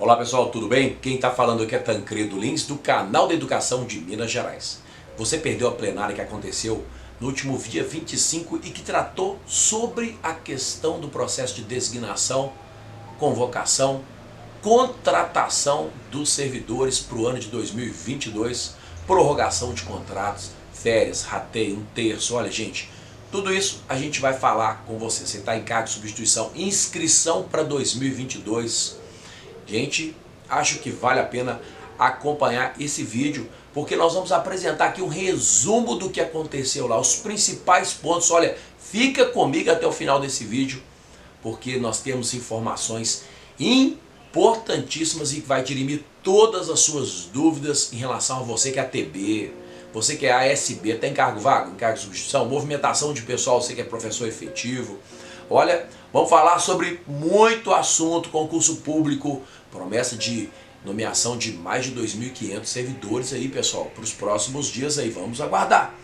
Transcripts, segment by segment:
Olá pessoal, tudo bem? Quem está falando aqui é Tancredo Lins, do canal da Educação de Minas Gerais. Você perdeu a plenária que aconteceu no último dia 25 e que tratou sobre a questão do processo de designação, convocação, contratação dos servidores para o ano de 2022, prorrogação de contratos, férias, rateio, 1/3. Olha, gente, tudo isso a gente vai falar com você. Você está em cargo de substituição, inscrição para 2022. Gente, acho que vale a pena acompanhar esse vídeo, porque nós vamos apresentar aqui um resumo do que aconteceu lá, os principais pontos. Olha, fica comigo até o final desse vídeo, porque nós temos informações importantíssimas e que vai dirimir todas as suas dúvidas em relação a você que é ATB, você que é ASB, está em cargo vago, em cargo de substituição, movimentação de pessoal, você que é professor efetivo. Olha, vamos falar sobre muito assunto, concurso público, promessa de nomeação de mais de 2.500 servidores aí, pessoal, para os próximos dias aí, vamos aguardar.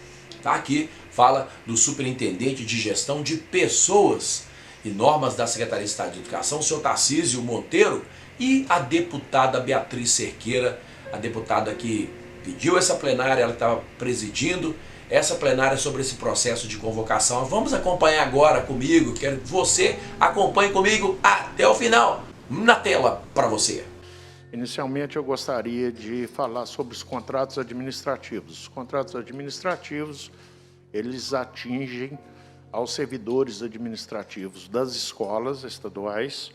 Tá aqui, fala do superintendente de gestão de pessoas e normas da Secretaria de Estado de Educação, o senhor Tarcísio Monteiro, e a deputada Beatriz Cerqueira, a deputada que pediu essa plenária, ela estava presidindo essa plenária sobre esse processo de convocação. Vamos acompanhar agora comigo, quero que você acompanhe comigo até o final, na tela para você. Inicialmente, eu gostaria de falar sobre os contratos administrativos. Os contratos administrativos, eles atingem aos servidores administrativos das escolas estaduais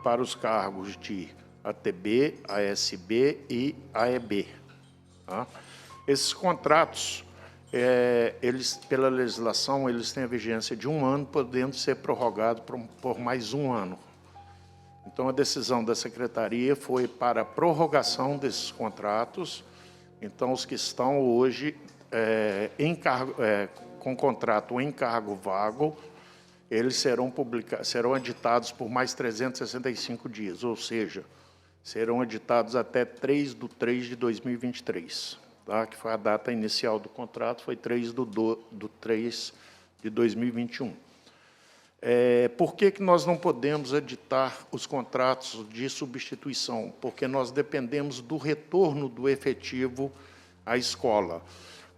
para os cargos de ATB, ASB e AEB. Tá? Esses contratos, eles, pela legislação, eles têm a vigência de 1 ano, podendo ser prorrogado por mais 1 ano. Então, a decisão da Secretaria foi para a prorrogação desses contratos. Então, os que estão hoje com contrato em cargo vago, eles serão editados por mais 365 dias, ou seja, serão editados até 3/3/2023, tá? Que foi a data inicial do contrato, foi 3/3/2021. Por que nós não podemos editar os contratos de substituição? Porque nós dependemos do retorno do efetivo à escola.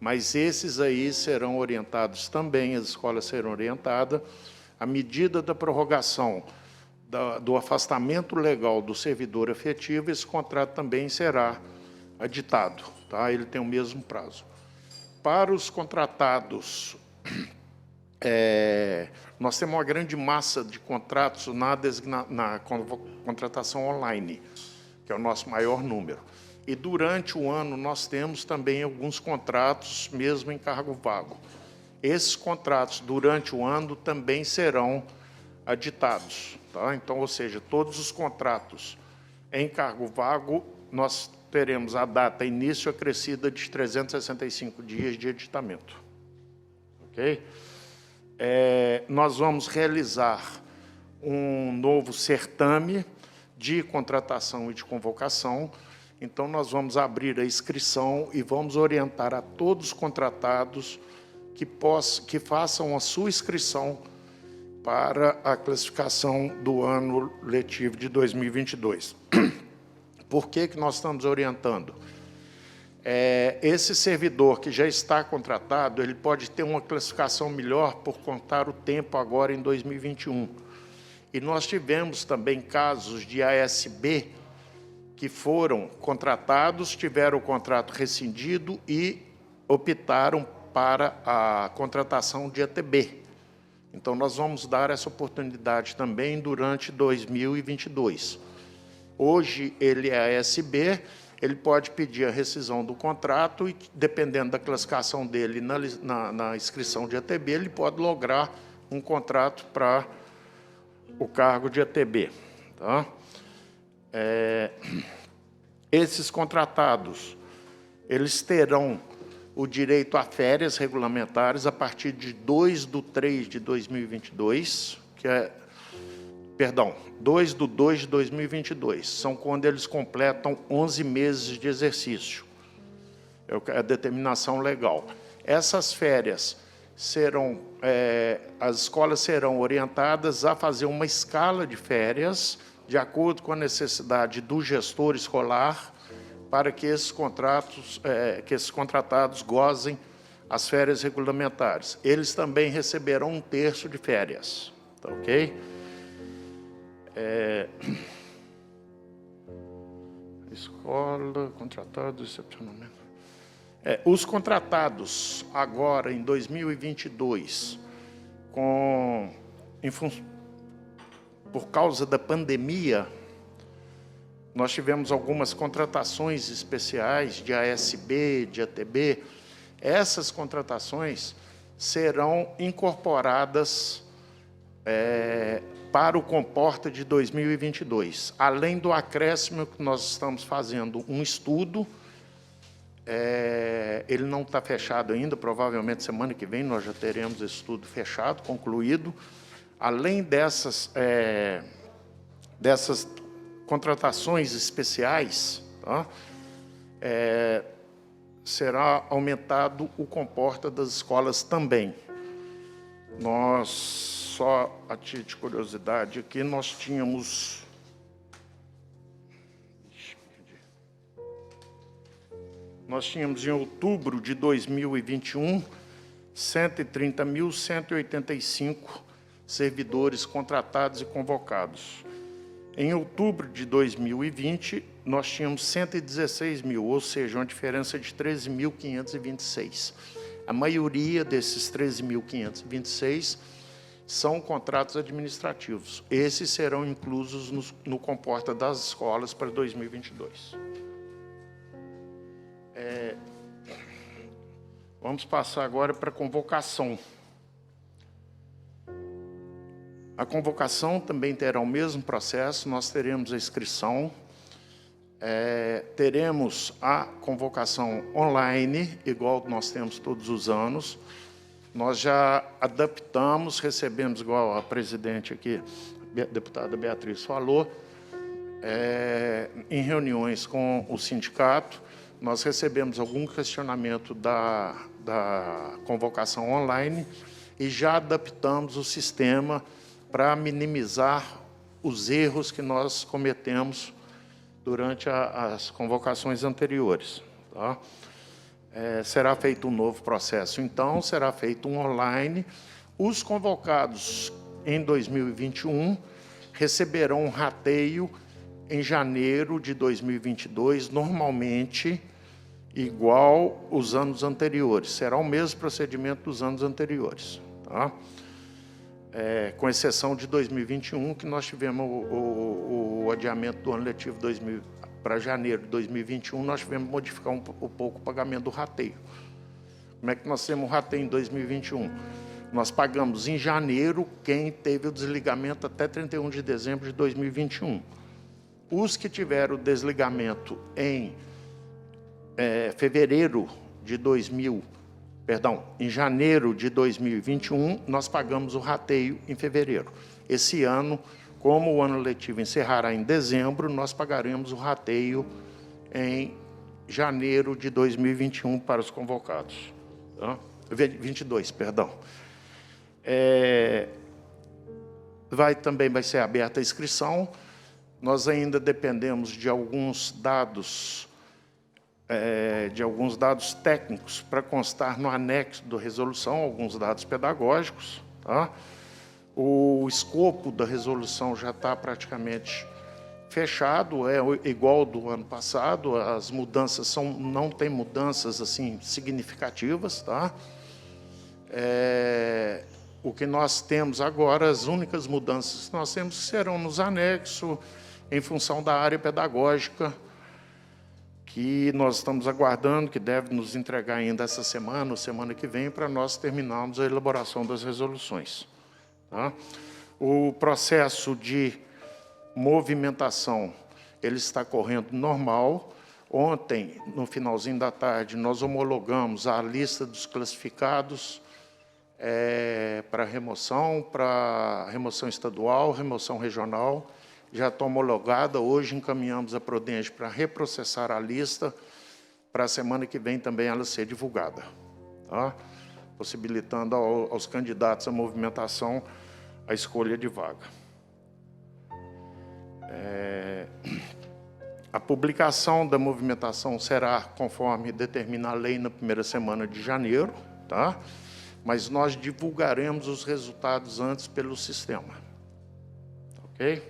Mas esses aí serão orientados também, as escolas serão orientadas. À medida da prorrogação do afastamento legal do servidor efetivo, esse contrato também será editado, tá? Ele tem o mesmo prazo. Para os contratados, nós temos uma grande massa de contratos na contratação online, que é o nosso maior número. E durante o ano nós temos também alguns contratos, mesmo em cargo vago. Esses contratos, durante o ano, também serão editados. Tá? Então, ou seja, todos os contratos em cargo vago, nós teremos a data início acrescida de 365 dias de editamento. Ok? Nós vamos realizar um novo certame de contratação e de convocação. Então, nós vamos abrir a inscrição e vamos orientar a todos os contratados que façam a sua inscrição para a classificação do ano letivo de 2022. Por que nós estamos orientando? Esse servidor que já está contratado, ele pode ter uma classificação melhor por contar o tempo agora em 2021. E nós tivemos também casos de ASB que foram contratados, tiveram o contrato rescindido e optaram para a contratação de ATB. Então, nós vamos dar essa oportunidade também durante 2022. Hoje, ele é ASB, ele pode pedir a rescisão do contrato e, dependendo da classificação dele na inscrição de ATB, ele pode lograr um contrato para o cargo de ATB. Tá? Esses contratados, eles terão o direito a férias regulamentares a partir de 2/3/2022, 2/2/2022, são quando eles completam 11 meses de exercício. É a determinação legal. Essas férias as escolas serão orientadas a fazer uma escala de férias de acordo com a necessidade do gestor escolar, para que esses contratados gozem as férias regulamentares. Eles também receberão 1/3 de férias, tá ok? Escola, contratado, excepcionalmente. Os contratados agora, em 2022, por causa da pandemia, nós tivemos algumas contratações especiais de ASB, de ATB. Essas contratações serão incorporadas para o Comporta de 2022. Além do acréscimo que nós estamos fazendo um estudo, ele não está fechado ainda, provavelmente semana que vem nós já teremos esse estudo fechado, concluído. Além dessas contratações especiais, tá? Será aumentado o Comporta das escolas também. Nós, só a título de curiosidade aqui, nós tínhamos... em outubro de 2021, 130.185 servidores contratados e convocados. Em outubro de 2020, nós tínhamos 116 mil, ou seja, uma diferença de 13.526. A maioria desses 13.526 são contratos administrativos. Esses serão inclusos no Comporta das escolas para 2022. Vamos passar agora para a convocação. A convocação também terá o mesmo processo, nós teremos a inscrição, teremos a convocação online, igual nós temos todos os anos. Nós já adaptamos, recebemos, igual a presidente aqui, a deputada Beatriz falou, em reuniões com o sindicato, nós recebemos algum questionamento da convocação online e já adaptamos o sistema para minimizar os erros que nós cometemos durante as convocações anteriores. Tá? Será feito um novo processo, então, será feito um online. Os convocados em 2021 receberão um rateio em janeiro de 2022, normalmente igual os anos anteriores. Será o mesmo procedimento dos anos anteriores. Tá? Com exceção de 2021, que nós tivemos o adiamento do ano letivo para janeiro de 2021, nós tivemos que modificar um pouco o pagamento do rateio. Como é que nós temos o rateio em 2021? Nós pagamos em janeiro quem teve o desligamento até 31 de dezembro de 2021. Os que tiveram o desligamento em em janeiro de 2021, nós pagamos o rateio em fevereiro. Esse ano, como o ano letivo encerrará em dezembro, nós pagaremos o rateio em janeiro de 2021 para os convocados. Tá? 22, perdão. Também vai ser aberta a inscrição. Nós ainda dependemos de alguns dados técnicos para constar no anexo da resolução, alguns dados pedagógicos. Tá? O escopo da resolução já está praticamente fechado, é igual ao do ano passado, as mudanças não tem mudanças assim significativas. Tá? O que nós temos agora, as únicas mudanças que nós temos serão nos anexos, em função da área pedagógica, que nós estamos aguardando, que deve nos entregar ainda essa semana ou semana que vem, para nós terminarmos a elaboração das resoluções. Tá? O processo de movimentação, ele está correndo normal. Ontem, no finalzinho da tarde, nós homologamos a lista dos classificados para remoção estadual, remoção regional. Já está homologada, hoje encaminhamos a Prodenge para reprocessar a lista, para a semana que vem também ela ser divulgada, tá? Possibilitando aos candidatos à movimentação a escolha de vaga. A publicação da movimentação será conforme determina a lei na primeira semana de janeiro, tá? Mas nós divulgaremos os resultados antes pelo sistema. Ok?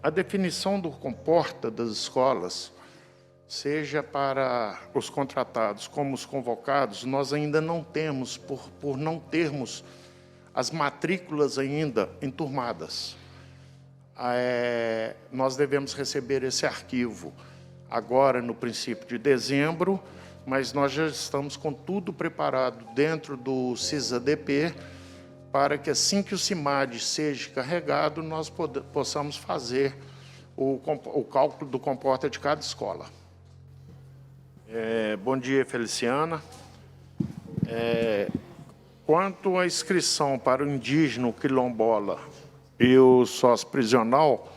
A definição do comporta das escolas, seja para os contratados como os convocados, nós ainda não temos, por não termos as matrículas ainda enturmadas. Nós devemos receber esse arquivo agora no princípio de dezembro, mas nós já estamos com tudo preparado dentro do CISADP para que assim que o CIMAD seja carregado, nós possamos fazer o cálculo do comporta de cada escola. Bom dia, Feliciana. Quanto à inscrição para o indígena, o quilombola e o sócio prisional,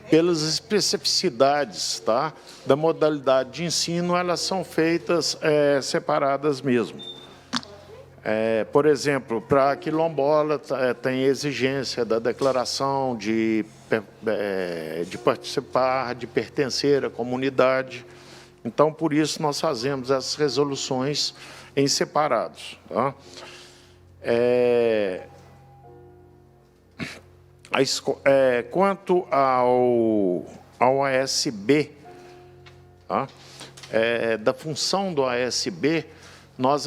pelas especificidades, tá, da modalidade de ensino, elas são feitas separadas mesmo. Por exemplo, para quilombola tem exigência da declaração de participar, de pertencer à comunidade. Então, por isso, nós fazemos essas resoluções em separados. Tá? Quanto ao ASB, tá? Da função do ASB, nós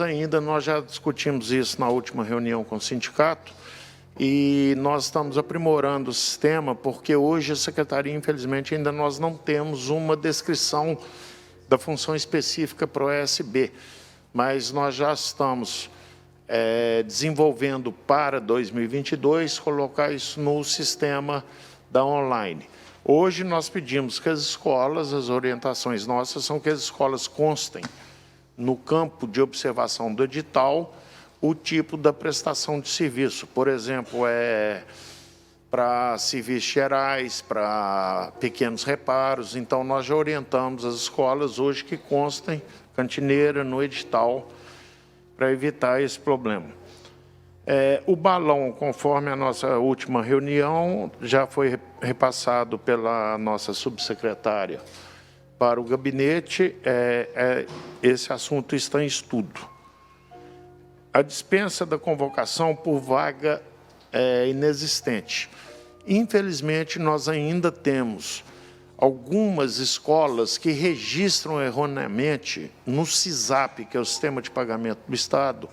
já discutimos isso na última reunião com o sindicato e nós estamos aprimorando o sistema, porque hoje a Secretaria, infelizmente, ainda nós não temos uma descrição da função específica para o ASB, mas nós já estamos desenvolvendo para 2022, colocar isso no sistema da online. Hoje nós pedimos que as escolas, as orientações nossas são que as escolas constem no campo de observação do edital o tipo da prestação de serviço. Por exemplo, para serviços gerais, para pequenos reparos. Então, nós já orientamos as escolas hoje que constem cantineira no edital para evitar esse problema. O balão, conforme a nossa última reunião, já foi repassado pela nossa subsecretária para o gabinete. Esse assunto está em estudo. A dispensa da convocação por vaga é inexistente. Infelizmente, nós ainda temos algumas escolas que registram erroneamente no SISAP, que é o Sistema de Pagamento do Estado,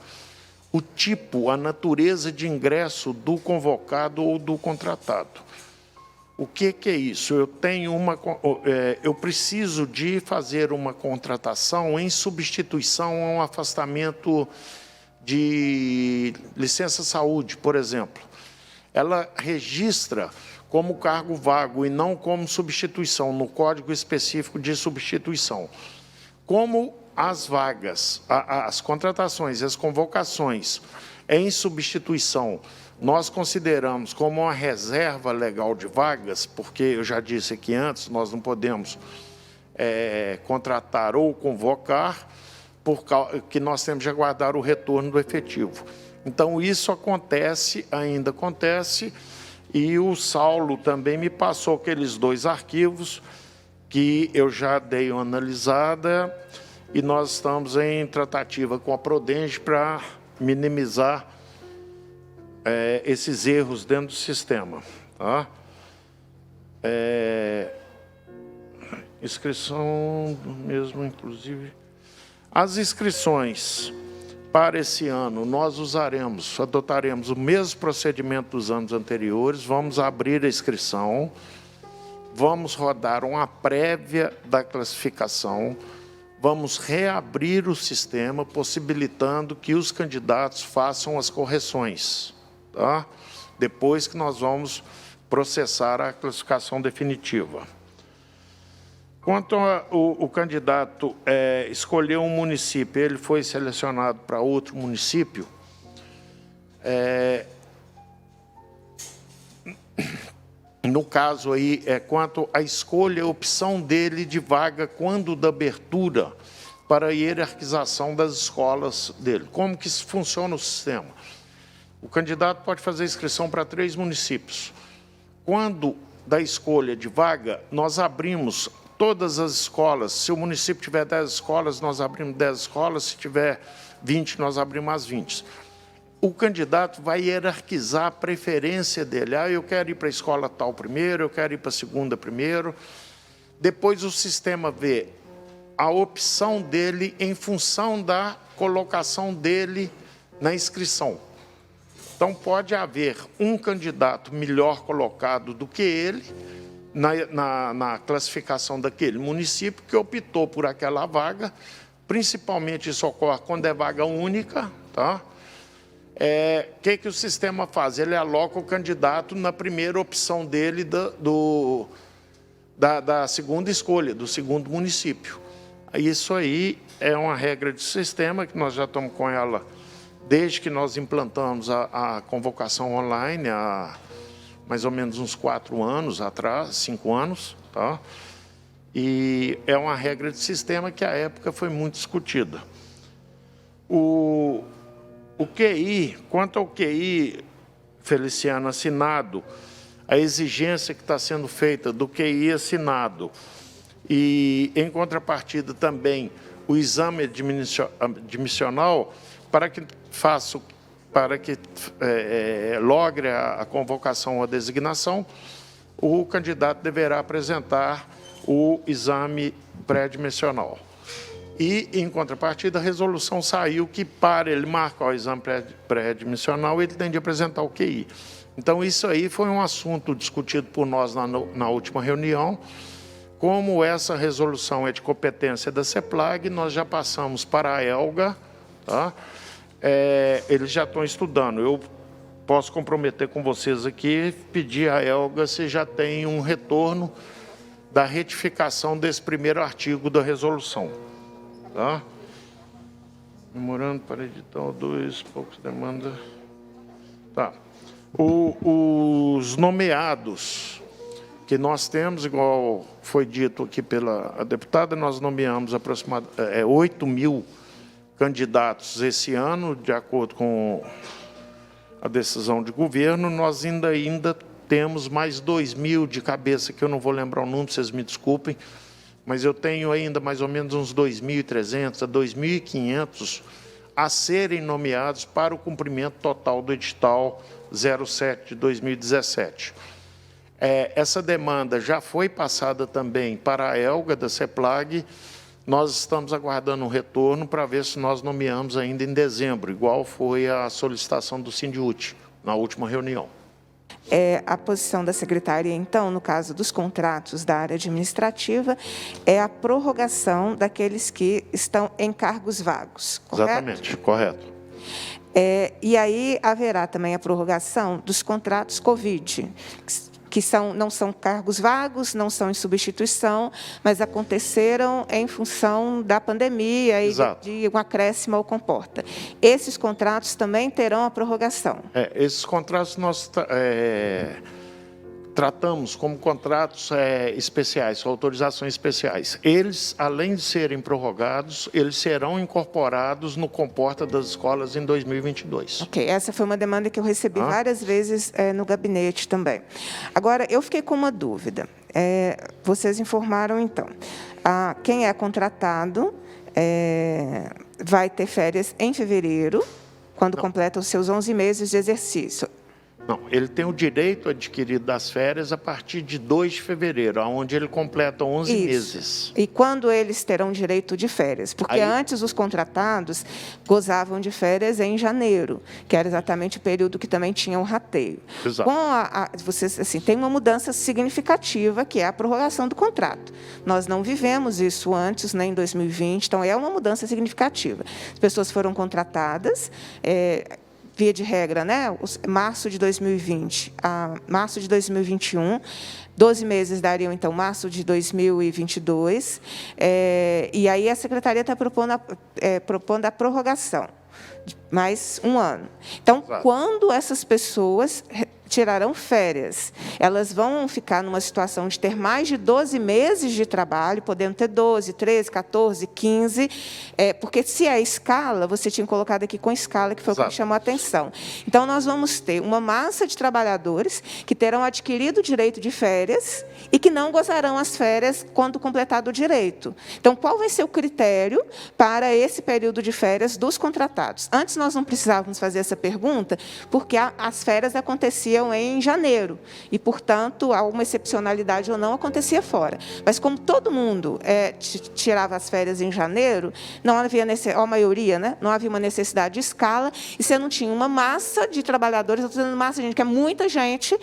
o tipo, a natureza de ingresso do convocado ou do contratado. O que é isso? Eu preciso de fazer uma contratação em substituição a um afastamento de licença-saúde, por exemplo. Ela registra como cargo vago e não como substituição, no código específico de substituição. Como as vagas, as contratações e as convocações em substituição, nós consideramos como uma reserva legal de vagas, porque eu já disse aqui antes, nós não podemos contratar ou convocar, porque nós temos de aguardar o retorno do efetivo. Então, isso ainda acontece, e o Saulo também me passou aqueles 2 arquivos que eu já dei uma analisada e nós estamos em tratativa com a Prodenge para minimizar esses erros dentro do sistema. Tá? Inscrição mesmo, inclusive. As inscrições para esse ano, nós adotaremos o mesmo procedimento dos anos anteriores, vamos abrir a inscrição, vamos rodar uma prévia da classificação, vamos reabrir o sistema, possibilitando que os candidatos façam as correções, tá? Depois que nós vamos processar a classificação definitiva. Quanto o candidato escolheu um município, ele foi selecionado para outro município, no caso aí, quanto à escolha, a opção dele de vaga quando da abertura para a hierarquização das escolas dele. Como que funciona o sistema? O candidato pode fazer inscrição para 3 municípios. Quando da escolha de vaga, nós abrimos todas as escolas. Se o município tiver 10 escolas, nós abrimos 10 escolas. Se tiver 20, nós abrimos as 20. O candidato vai hierarquizar a preferência dele. Ah, eu quero ir para a escola tal primeiro, eu quero ir para a segunda primeiro. Depois o sistema vê a opção dele em função da colocação dele na inscrição. Então, pode haver um candidato melhor colocado do que ele na classificação daquele município que optou por aquela vaga. Principalmente isso ocorre quando é vaga única, tá? Que o sistema faz? Ele aloca o candidato na primeira opção dele da segunda escolha, do segundo município. Isso aí é uma regra de sistema que nós já estamos com ela desde que nós implantamos a convocação online, há mais ou menos uns 4 anos atrás, 5 anos, tá? E é uma regra de sistema que, à época, foi muito discutida. O QI, quanto ao QI, Feliciano, assinado, a exigência que está sendo feita do QI assinado e, em contrapartida, também o exame admissional, para que logre a convocação ou a designação, o candidato deverá apresentar o exame pré-admissional. E, em contrapartida, a resolução saiu que, para ele marcar o exame pré-admissional, ele tem de apresentar o QI. Então, isso aí foi um assunto discutido por nós na última reunião. Como essa resolução é de competência da CEPLAG, nós já passamos para a ELGA, tá? Eles já estão estudando. Eu posso comprometer com vocês aqui, pedir à ELGA se já tem um retorno da retificação desse primeiro artigo da resolução. Tá? Memorando para edital 2, poucos demanda. Tá. Os nomeados que nós temos, igual foi dito aqui pela deputada, nós nomeamos aproximadamente 8.000 candidatos esse ano, de acordo com a decisão de governo. Nós ainda temos mais 2.000 de cabeça, que eu não vou lembrar o número, vocês me desculpem, mas eu tenho ainda mais ou menos uns 2.300 a 2.500 a serem nomeados para o cumprimento total do edital 07 de 2017. Essa demanda já foi passada também para a ELGA da CEPLAG. Nós estamos aguardando um retorno para ver se nós nomeamos ainda em dezembro, igual foi a solicitação do Sindiúti na última reunião. A posição da secretaria, então, no caso dos contratos da área administrativa, é a prorrogação daqueles que estão em cargos vagos, correto? Exatamente, correto. E aí haverá também a prorrogação dos contratos Covid, que não são cargos vagos, não são em substituição, mas aconteceram em função da pandemia e de um acréscimo ao comporta. Esses contratos também terão a prorrogação? Esses contratos nós tratamos como contratos especiais, autorizações especiais. Eles, além de serem prorrogados, eles serão incorporados no comporta das escolas em 2022. Ok, essa foi uma demanda que eu recebi várias vezes no gabinete também. Agora, eu fiquei com uma dúvida. Vocês informaram, então, quem é contratado vai ter férias em fevereiro, quando completa os seus 11 meses de exercício. Não, ele tem o direito adquirido das férias a partir de 2 de fevereiro, onde ele completa 11 meses. E quando eles terão direito de férias? Porque antes os contratados gozavam de férias em janeiro, que era exatamente o período que também tinha o rateio. Exato. Vocês, assim, tem uma mudança significativa, que é a prorrogação do contrato. Nós não vivemos isso antes, nem em 2020, então é uma mudança significativa. As pessoas foram contratadas, via de regra, né? Março de 2020 a março de 2021, 12 meses dariam, então, março de 2022, e aí a secretaria está propondo a prorrogação de mais um ano. Então, quando essas pessoas tirarão férias. Elas vão ficar numa situação de ter mais de 12 meses de trabalho, podendo ter 12, 13, 14, 15, porque se é escala, você tinha colocado aqui com escala, que foi o que me chamou a atenção. Então, nós vamos ter uma massa de trabalhadores que terão adquirido o direito de férias e que não gozarão as férias quando completado o direito. Então, qual vai ser o critério para esse período de férias dos contratados? Antes, nós não precisávamos fazer essa pergunta, porque as férias aconteciam em janeiro, e, portanto, alguma excepcionalidade ou não acontecia fora. Mas, como todo mundo tirava as férias em janeiro, não havia, a maioria, né, não havia uma necessidade de escala, e você não tinha uma massa de trabalhadores, eu estou dizendo massa, gente, que é muita gente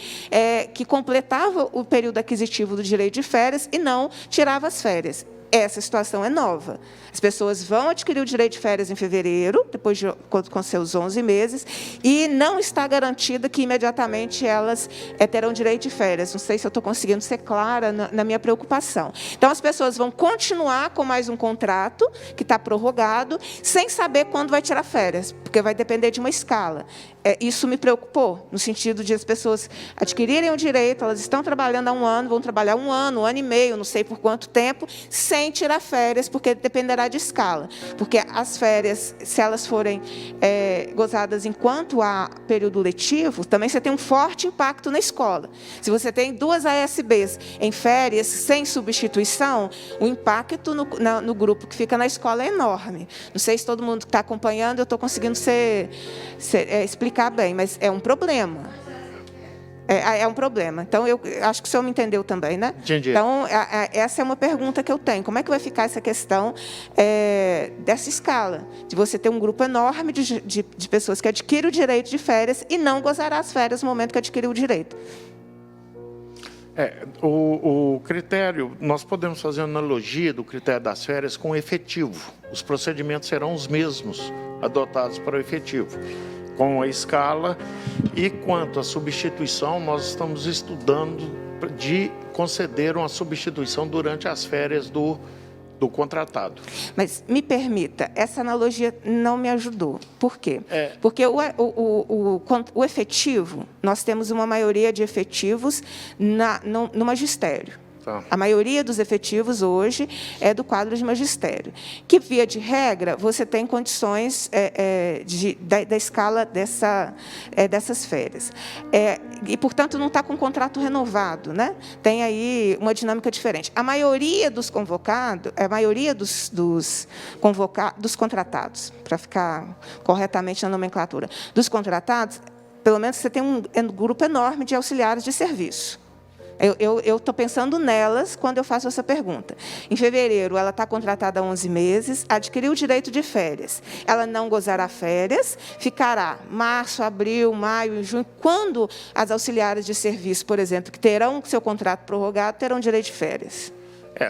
que completava o período aquisitivo do direito de férias e não tirava as férias. Essa situação é nova. As pessoas vão adquirir o direito de férias em fevereiro, depois com seus 11 meses, e não está garantida que imediatamente elas terão direito de férias. Não sei se eu estou conseguindo ser clara na minha preocupação. Então, as pessoas vão continuar com mais um contrato, que está prorrogado, sem saber quando vai tirar férias, porque vai depender de uma escala. Isso me preocupou, no sentido de as pessoas adquirirem o direito, elas estão trabalhando há um ano, vão trabalhar um ano e meio, não sei por quanto tempo, sem tirar férias, porque dependerá de escala. Porque as férias, se elas forem gozadas enquanto há período letivo, também você tem um forte impacto na escola. Se você tem 2 ASBs em férias, sem substituição, o impacto no grupo que fica na escola é enorme. Não sei se todo mundo está acompanhando, eu estou conseguindo explicar bem, mas é um problema. É um problema. Então, eu acho que o senhor me entendeu também, né? Entendi. Então, essa é uma pergunta que eu tenho. Como é que vai ficar essa questão dessa escala? De você ter um grupo enorme de pessoas que adquirem o direito de férias e não gozará as férias no momento que adquiriu o direito. O critério, nós podemos fazer analogia do critério das férias com o efetivo. Os procedimentos serão os mesmos adotados para o efetivo, com a escala. E quanto à substituição, nós estamos estudando de conceder uma substituição durante as férias do contratado. Mas, me permita, essa analogia não me ajudou. Por quê? Porque o efetivo, nós temos uma maioria de efetivos no magistério. Tá. A maioria dos efetivos hoje é do quadro de magistério, que, via de regra, você tem condições da escala dessas férias. E, portanto, não está com contrato renovado, né? Tem aí uma dinâmica diferente. A maioria dos convocados, a maioria dos contratados, para ficar corretamente na nomenclatura, dos contratados, pelo menos você tem um grupo enorme de auxiliares de serviço. Eu estou pensando nelas quando eu faço essa pergunta. Em fevereiro, ela está contratada há 11 meses, adquiriu o direito de férias. Ela não gozará férias, ficará março, abril, maio, junho. Quando as auxiliares de serviço, por exemplo, que terão seu contrato prorrogado, terão direito de férias?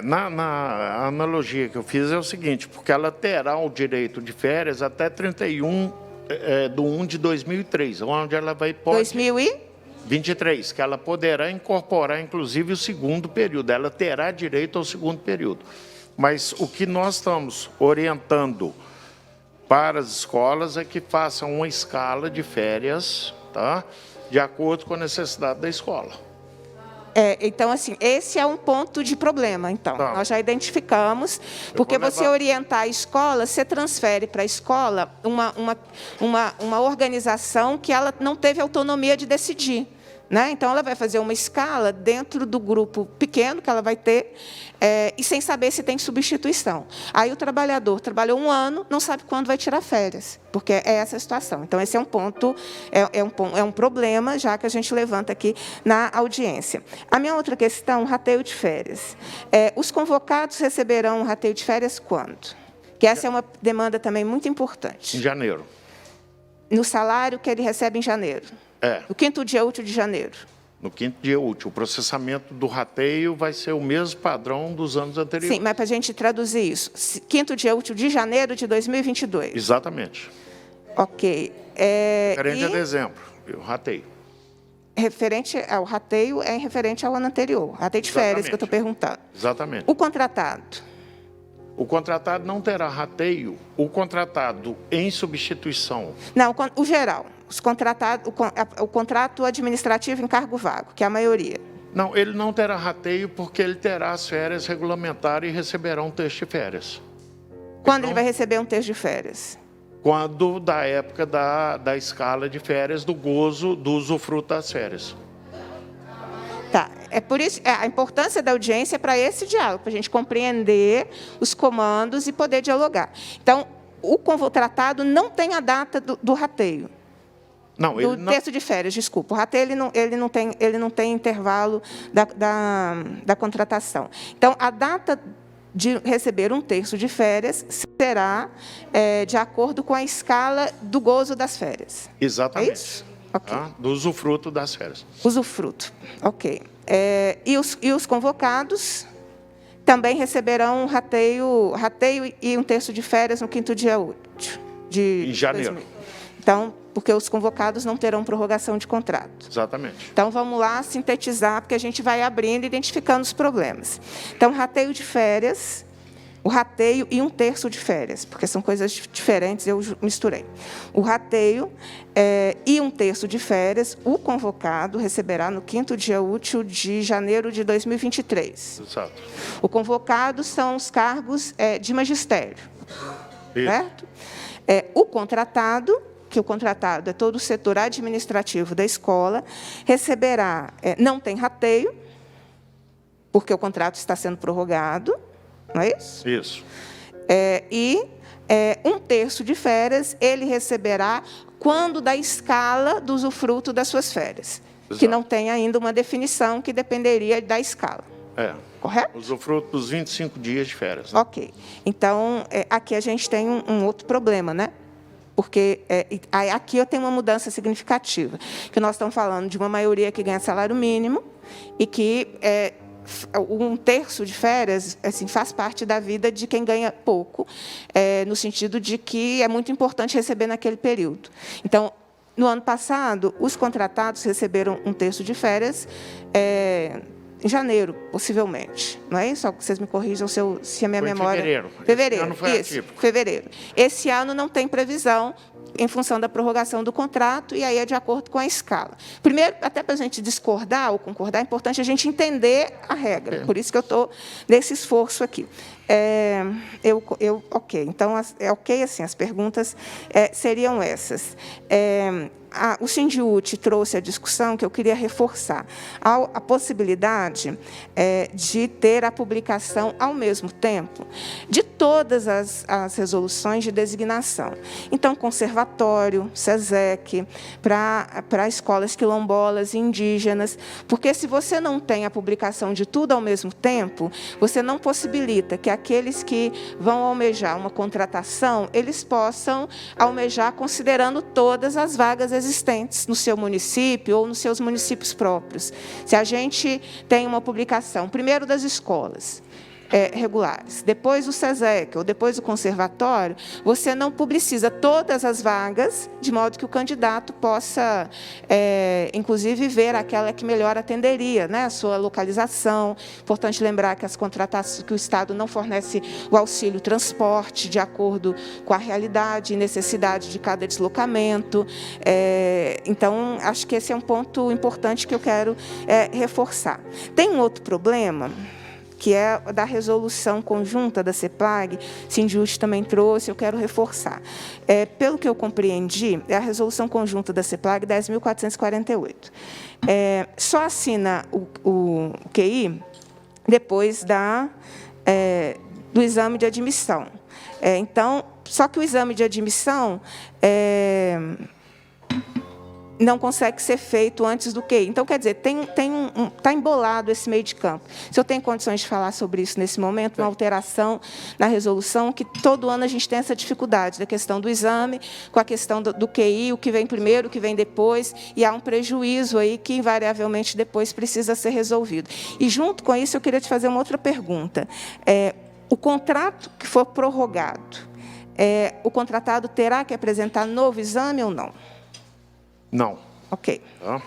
Na analogia que eu fiz é o seguinte, porque ela terá o direito de férias até 31 de 1 de 2003, onde ela vai... 23, que ela poderá incorporar, inclusive, o segundo período. Ela terá direito ao segundo período. Mas o que nós estamos orientando para as escolas é que façam uma escala de férias, tá? De acordo com a necessidade da escola. Então, assim, esse é um ponto de problema, então. Tá. Nós já identificamos, porque você orientar a escola, você transfere para a escola uma organização que ela não teve autonomia de decidir. Né? Então, ela vai fazer uma escala dentro do grupo pequeno que ela vai ter, e sem saber se tem substituição. Aí o trabalhador trabalhou um ano, não sabe quando vai tirar férias, porque é essa a situação. Então, esse é um ponto, é um problema, já que a gente levanta aqui na audiência. A minha outra questão, rateio de férias. Os convocados receberão um rateio de férias quando? Que essa é uma demanda também muito importante. Em janeiro. No salário que ele recebe em janeiro. No 5º dia útil de janeiro. No 5º dia útil. O processamento do rateio vai ser o mesmo padrão dos anos anteriores. Sim, mas para a gente traduzir isso, 5º dia útil de janeiro de 2022. Exatamente. Ok. Referente a dezembro, o rateio. Referente ao rateio é referente ao ano anterior. Rateio de férias que eu estou perguntando. Exatamente. O contratado. O contratado não terá rateio. O contratado em substituição. Não, o geral. o contrato administrativo em cargo vago, que é a maioria. Não, ele não terá rateio porque ele terá as férias regulamentares e receberá um terço de férias. Quando ele vai receber um terço de férias? Quando da época da escala de férias, do gozo, do usufruto das férias. Tá, é por isso a importância da audiência para esse diálogo, para a gente compreender os comandos e poder dialogar. Então, o tratado não tem a data do rateio. Não, ele do terço de férias, desculpa. O rateio ele não tem intervalo da contratação. Então, a data de receber um terço de férias será de acordo com a escala do gozo das férias. Exatamente. É isso? Okay. Tá? Do usufruto das férias. Usufruto, ok. E os convocados também receberão rateio e um terço de férias no 5º dia útil em janeiro. 2000. Então, porque os convocados não terão prorrogação de contrato. Exatamente. Então, vamos lá sintetizar, porque a gente vai abrindo e identificando os problemas. Então, rateio de férias, o rateio e um terço de férias, porque são coisas diferentes, eu misturei. O rateio e um terço de férias, o convocado receberá no 5º dia útil de janeiro de 2023. Exato. O convocado são os cargos de magistério, certo? O contratado, que o contratado é todo o setor administrativo da escola, receberá, não tem rateio, porque o contrato está sendo prorrogado, não é isso? Isso. Um terço de férias ele receberá quando da escala do usufruto das suas férias, que não tem ainda uma definição que dependeria da escala. Correto? Usufruto dos 25 dias de férias. Né? Ok. Então, aqui a gente tem um outro problema, né? Porque aqui eu tenho uma mudança significativa, que nós estamos falando de uma maioria que ganha salário mínimo e que um terço de férias assim, faz parte da vida de quem ganha pouco, no sentido de que é muito importante receber naquele período. Então, no ano passado, os contratados receberam um terço de férias em janeiro, possivelmente. Não é isso? Só que vocês me corrijam se a minha memória... Fevereiro. Fevereiro, esse ano foi isso, atípico. fevereiro. Esse ano não tem previsão em função da prorrogação do contrato, e aí é de acordo com a escala. Primeiro, até para a gente discordar ou concordar, é importante a gente entender a regra. Por isso que eu estou nesse esforço aqui. Ok, então, ok, assim, as perguntas seriam essas. O Sindiúti trouxe a discussão que eu queria reforçar. A possibilidade de ter a publicação, ao mesmo tempo, de todas as resoluções de designação. Então, conservatório, SESEC, para escolas quilombolas e indígenas, porque se você não tem a publicação de tudo ao mesmo tempo, você não possibilita que aqueles que vão almejar uma contratação, eles possam almejar considerando todas as vagas existentes no seu município ou nos seus municípios próprios. Se a gente tem uma publicação, primeiro das escolas regulares, depois do SESEC ou depois do conservatório, você não publiciza todas as vagas, de modo que o candidato possa, inclusive, ver aquela que melhor atenderia, né, a sua localização. Importante lembrar que as contratações, que o Estado não fornece o auxílio transporte de acordo com a realidade e necessidade de cada deslocamento. Então, acho que esse é um ponto importante que eu quero reforçar. Tem um outro problema, que é da resolução conjunta da CEPLAG, Sindiúti também trouxe, eu quero reforçar. Pelo que eu compreendi, é a resolução conjunta da CEPLAG 10.448. Só assina o QI depois do exame de admissão. Então, só que o exame de admissão não consegue ser feito antes do QI. Então, quer dizer, está embolado esse meio de campo. Se eu tenho condições de falar sobre isso nesse momento, uma alteração na resolução, que todo ano a gente tem essa dificuldade da questão do exame, com a questão do QI, o que vem primeiro, o que vem depois, e há um prejuízo aí que, invariavelmente, depois precisa ser resolvido. E, junto com isso, eu queria te fazer uma outra pergunta. O contrato que for prorrogado, o contratado terá que apresentar novo exame ou não? Não. Ok. Tá?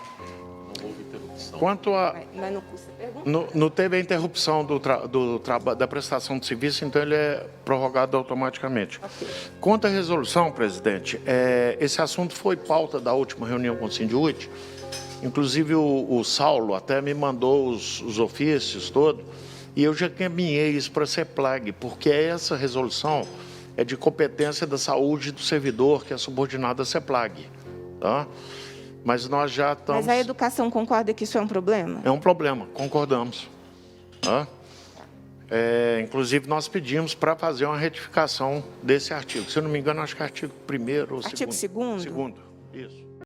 Quanto a... Mas não custa perguntar. Não teve a interrupção da prestação de serviço, então ele é prorrogado automaticamente. Ok. Quanto à resolução, presidente, esse assunto foi pauta da última reunião com o Sindiúti. Inclusive o Saulo até me mandou os ofícios todos, e eu já caminhei isso para a CEPLAG, porque essa resolução é de competência da saúde do servidor, que é subordinado à CEPLAG. Tá? Mas nós já estamos... Mas a educação concorda que isso é um problema? É um problema, concordamos. Tá? Inclusive, nós pedimos para fazer uma retificação desse artigo. Se eu não me engano, acho que é artigo 1º ou 2º. Artigo 2º? 2º, isso.